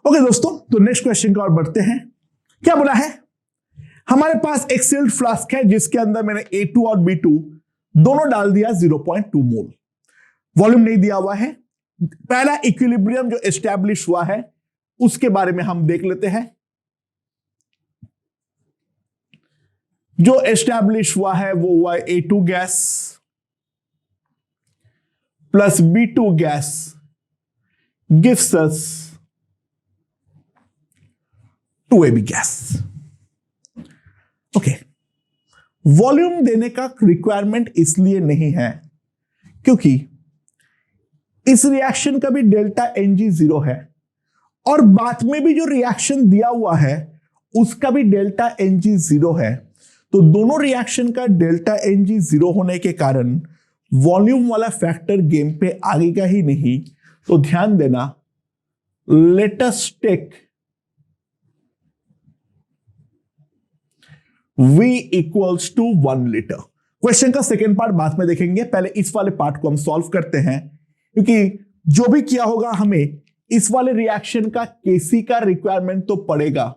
Okay दोस्तों, तो next question का और बढ़ते हैं। क्या बोला है? हमारे पास एक सील्ड फ्लास्क है जिसके अंदर मैंने A2 और B2 दोनों डाल दिया 0.2 मोल। वॉल्यूम नहीं दिया हुआ है। पहला इक्विलिब्रियम जो एस्टैब्लिश हुआ है उसके बारे में हम देख लेते हैं। जो एस्टैब्लिश हुआ है वो हुआ A2 gas plus B2 gas gives us 2AB gas. Okay, volume देने का रिक्वायरमेंट इसलिए नहीं है क्योंकि इस रिएक्शन का भी डेल्टा Ng 0 है और बाद में भी जो रिएक्शन दिया हुआ है उसका भी डेल्टा Ng 0 है। तो दोनों रिएक्शन का डेल्टा Ng 0 होने के कारण वॉल्यूम वाला फैक्टर गेम पे आएगा ही नहीं। तो ध्यान देना, let us take V equals to 1 litre. Question का सेकेंड पार्ट बाद में देखेंगे, पहले इस वाले पार्ट को हम सॉल्व करते हैं क्योंकि जो भी किया होगा हमें इस वाले रिएक्शन का Kc का रिक्वायरमेंट तो पड़ेगा।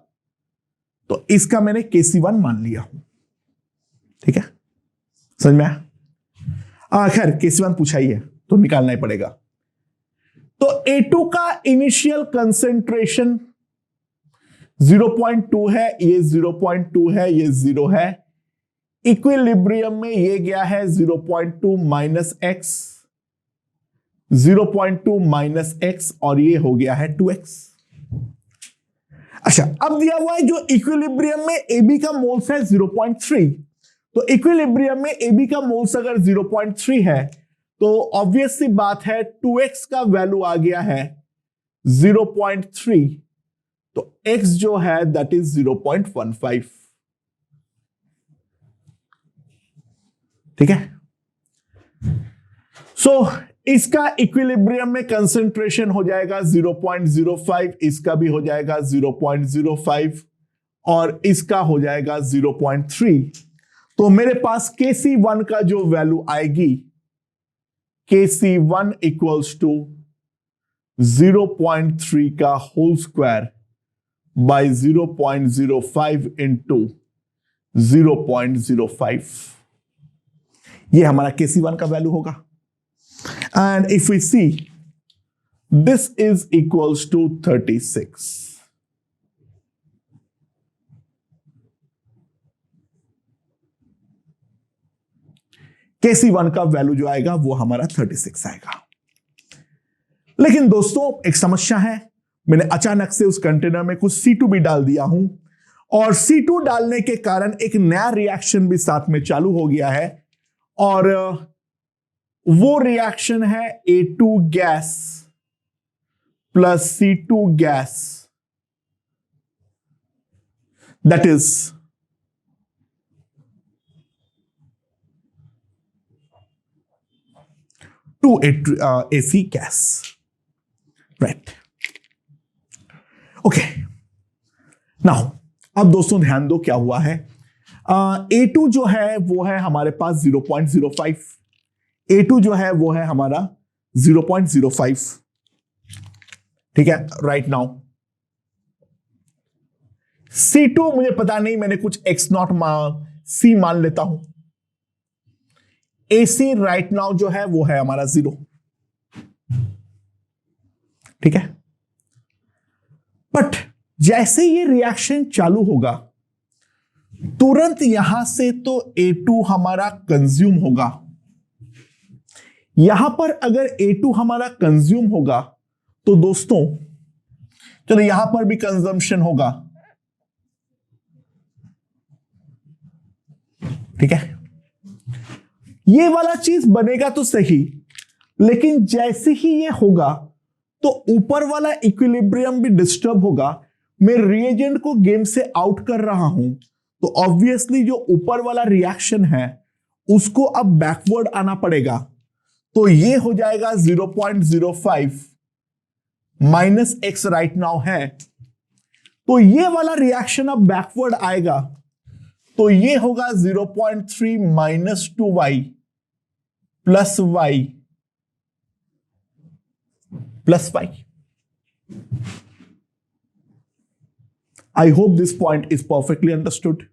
तो इसका मैंने Kc1 मान लिया हूं। ठीक है, समझ में आया? खैर Kc1 पूछा ही है तो निकालना ही पड़ेगा। तो A2 का इनिशियल कंसेंट्रेशन 0.2 है, ये 0.2 है, ये 0 है। इक्विलिब्रियम में ये गया है 0.2 माइनस x, 0.2 माइनस x और ये हो गया है 2x। अच्छा, अब दिया हुआ है जो इक्विलिब्रियम में AB का मोल्स है 0.3। तो इक्विलिब्रियम में AB का मोल्स अगर 0.3 है तो ऑब्वियस सी बात है 2x का वैल्यू आ गया है 0.3। तो x जो है दैट इज 0.15। ठीक है, सो इसका इक्विलिब्रियम में कंसेंट्रेशन हो जाएगा 0.05, इसका भी हो जाएगा 0.05 और इसका हो जाएगा 0.3। तो मेरे पास Kc1 का जो वैल्यू आएगी, Kc1 इक्वल्स टू 0.3 का होल स्क्वायर बाय 0.05 इंटू 0.05। ये हमारा Kc1 का वैल्यू होगा। And if we see this is equals to 36। Kc1 का वैल्यू जो आएगा वो हमारा 36 आएगा। लेकिन दोस्तों एक समस्या है, मैंने अचानक से उस कंटेनर में कुछ C2 भी डाल दिया हूं और C2 डालने के कारण एक नया रिएक्शन भी साथ में चालू हो गया है और वो रिएक्शन है A2 gas plus C2 gas, that is 2AC gas, right? Okay, now अब दोस्तों ध्यान दो क्या हुआ है। A2 जो है वो है हमारे पास 0.05, A2 जो है वो है हमारा 0.05। ठीक है, राइट नाउ C2 मुझे पता नहीं, मैंने कुछ x0 C मान लेता हूं। AC राइट नाउ जो है वो है हमारा 0। ठीक है, बट जैसे ये रिएक्शन चालू होगा तुरंत यहां से तो A2 हमारा कंज्यूम होगा। यहां पर अगर A2 हमारा कंज्यूम होगा तो दोस्तों चलो यहां पर भी कंजम्पशन होगा। ठीक है, ये वाला चीज बनेगा तो सही, लेकिन जैसे ही ये होगा तो ऊपर वाला इक्विलिब्रियम भी डिस्टर्ब होगा। मैं रिएजेंट को गेम से आउट कर रहा हूं तो ऑब्वियसली जो ऊपर वाला रिएक्शन है उसको अब बैकवर्ड आना पड़ेगा। तो ये हो जाएगा 0.05 माइनस x राइट नाउ है, तो ये वाला रिएक्शन अब बैकवर्ड आएगा। तो ये होगा 0.3 minus 2y plus y plus y। I hope this point is perfectly understood,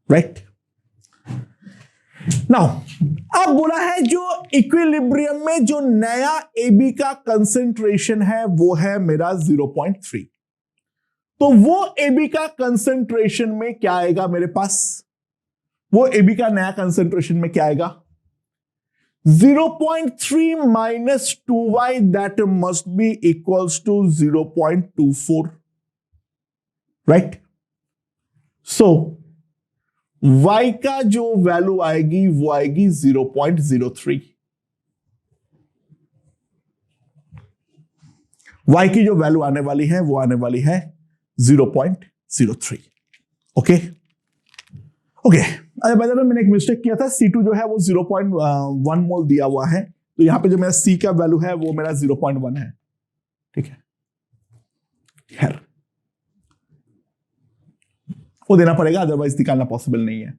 right? Now, अब बोला है जो इक्विलिब्रियम में जो नया AB का कंसेंट्रेशन है वो है मेरा 0.3. तो वो AB का कंसेंट्रेशन में क्या आएगा मेरे पास? वो AB का नया कंसेंट्रेशन में क्या आएगा? 0.3 minus 2y, that must be equals to 0.24, right? So y का जो वैल्यू आएगी वो आएगी 0.03. y की जो वैल्यू आने वाली है वो आने वाली है 0.03. Okay okay. अरे भाई मैंने एक मिस्टेक किया था. C2 जो है वो 0.1 मोल दिया हुआ है, तो यहां पे जो मेरा C का वैल्यू है वो मेरा 0.1 है. ठीक है, खैर वो देना पड़ेगा, अदरवाइज निकालना पॉसिबल नहीं है.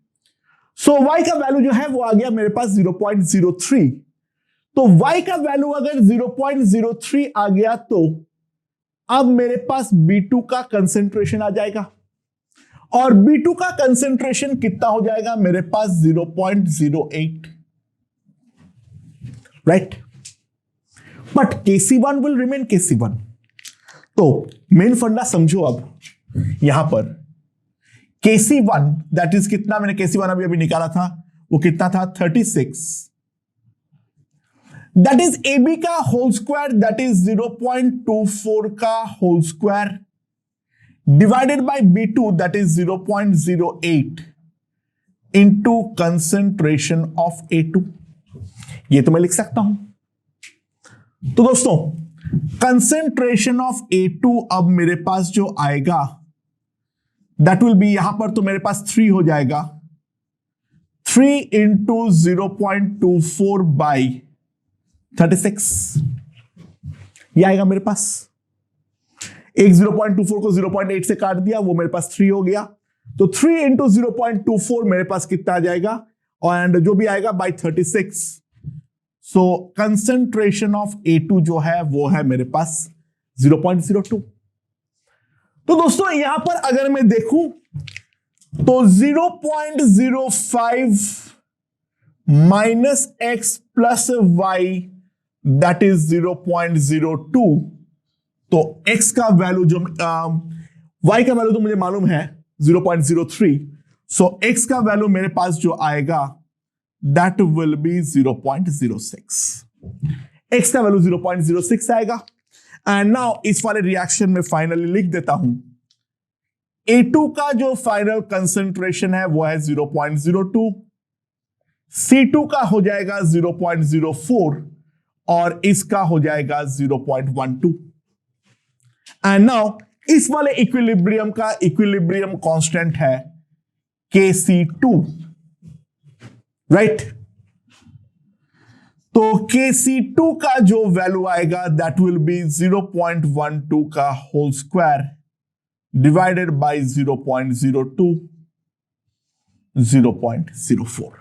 सो y का वैल्यू जो है वो आ गया मेरे पास 0.03. तो y का वैल्यू अगर 0.03 आ गया तो अब मेरे पास B2 का कंसेंट्रेशन आ जाएगा, और B2 का कंसेंट्रेशन कितना हो जाएगा मेरे पास? 0.08, right? But KC1 will remain KC1. तो मेन फंडा समझो. अब यहां पर KC1 दैट इज कितना? मैंने KC1 अभी निकाला था, वो कितना था? 36. दैट इज AB का होल स्क्वायर, दैट इज 0.24 का whole square divided by B2 that is 0.08 into concentration of A2. ये तो मैं लिख सकता हूं. तो दोस्तों कंसेंट्रेशन ऑफ A2 अब मेरे पास जो आएगा दैट विल बी, यहां पर तो मेरे पास 3 हो जाएगा. 3 इंटू 0.24 बाई 36 ये आएगा मेरे पास. एक 0.24 को 0.8 से काट दिया, वो मेरे पास 3 हो गया. तो 3 इंटू 0.24 मेरे पास कितना आ जाएगा? एंड जो भी आएगा by 36. So concentration of A2 जो है वो है मेरे पास 0.02. तो दोस्तों यहां पर अगर मैं देखूं तो 0.05 minus x plus y that is 0.02. तो x का वैल्यू जो y का वैल्यू तो मुझे मालूम है 0.03. सो x का वैल्यू मेरे पास जो आएगा दैट विल बी 0.06. x का वैल्यू 0.06 आएगा. एंड नाउ इस वाले रिएक्शन में फाइनली लिख देता हूं. A2 का जो फाइनल कंसेंट्रेशन है वो है 0.02. C2 का हो जाएगा 0.04 और इसका हो जाएगा 0.12. एंड नाउ इस वाले इक्विलिब्रियम का इक्विलिब्रियम कांस्टेंट है KC2, राइट? तो KC2 का जो वैल्यू आएगा दैट विल बी 0.12 का whole square divided by 0.02, 0.04.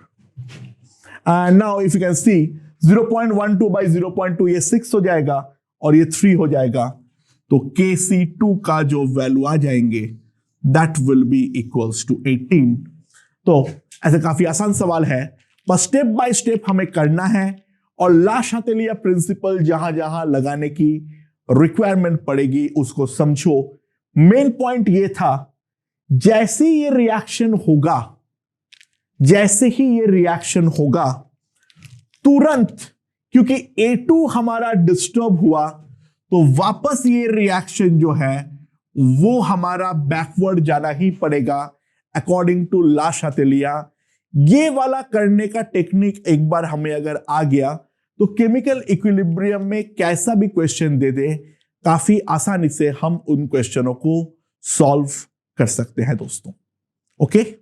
And now if you can see 0.12 by 0.2 ये 6 हो जाएगा और ये 3 हो जाएगा. तो KC2 का जो वैल्यू आ जाएंगे that will be equals to 18. तो ऐसे काफी आसान सवाल है, पर स्टेप बाय स्टेप हमें करना है. और ला शातेलिया प्रिंसिपल जहां जहां लगाने की रिक्वायरमेंट पड़ेगी उसको समझो. मेन पॉइंट ये था, जैसे ये रिएक्शन होगा तुरंत, क्योंकि A2 हमारा डिस्टर्ब हुआ तो वापस ये रिएक्शन जो है वो हमारा बैकवर्ड जाना ही पड़ेगा अकॉर्डिंग टू ला शातेलिया. ये वाला करने का टेक्निक एक बार हमें अगर आ गया तो केमिकल इक्विलिब्रियम में कैसा भी क्वेश्चन दे दे काफी आसानी से हम उन क्वेश्चनों को सॉल्व कर सकते हैं दोस्तों. ओके.